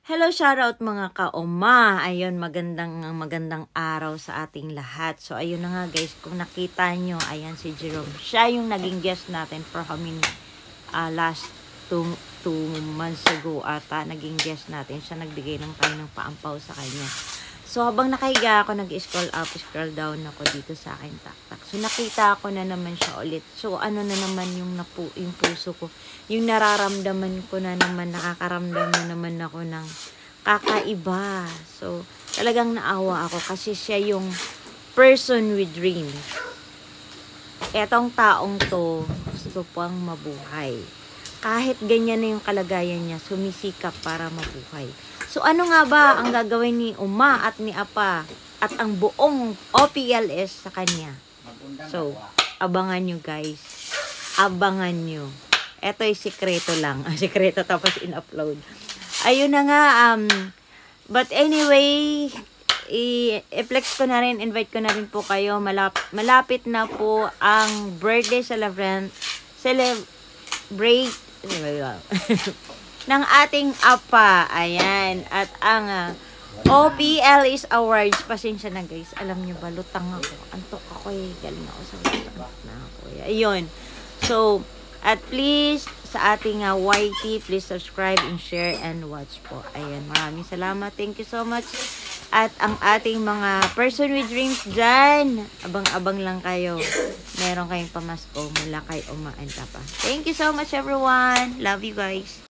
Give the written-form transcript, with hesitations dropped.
Hello, shoutout mga kaoma. Ayun, magandang araw sa ating lahat. So, ayun na nga guys, kung nakita nyo, ayan si Jerome. Siya yung naging guest natin for how many last 2 months ago ata, naging guest natin. Siya nagbigay ng tayo ng paampaw sa kanya. So, habang nakahiga ako, nag-scroll up, scroll down ako dito sa akin taktak. So, nakita ko na naman siya ulit. So, ano na naman yung puso ko. Yung nararamdaman ko na naman, nakakaramdam na naman ako ng kakaiba. So, talagang naawa ako kasi siya yung person with dreams. Etong taong to, gusto pang mabuhay. Kahit ganyan na yung kalagayan niya, sumisikap para mabuhay. So, ano nga ba ang gagawin ni Uma at ni Apa at ang buong OPLS sa kanya? So, abangan nyo guys. Abangan nyo. Ito ay sikreto lang. Sikreto tapos in-upload. Ayun na nga. But anyway, i-flex ko na rin, invite ko na rin po kayo. Malapit na po ang birthday celebrate ng ating Apa. Ayan. At ang OPLS Awards. Pasensya na guys. Alam nyo ba, lutang ako. Antok ako eh. Galing ako sa lutang na ako. Ayun. So, at please, sa ating YT, please subscribe and share and watch po. Ayan. Maraming salamat. Thank you so much. At ang ating mga person with dreams dyan, abang-abang lang kayo. Meron kayong pamasko mula kay Uma and Papa. Thank you so much everyone. Love you guys.